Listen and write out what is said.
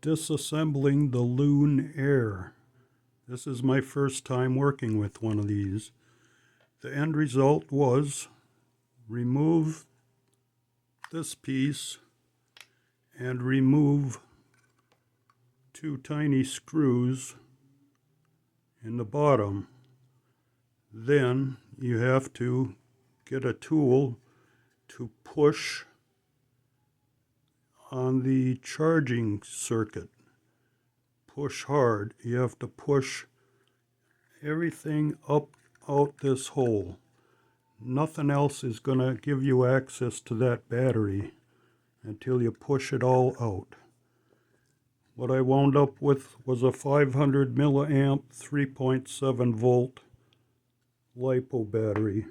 disassembling the Loon Air. This is my first time working with one of these. The end result was remove this piece and remove two tiny screws in the bottom. Then you have to get a tool to push on the charging circuit. Push hard. You have to push everything up out this hole. Nothing else is going to give you access to that battery until you push it all out. What I wound up with was a 500 milliamp 3.7 volt LiPo battery.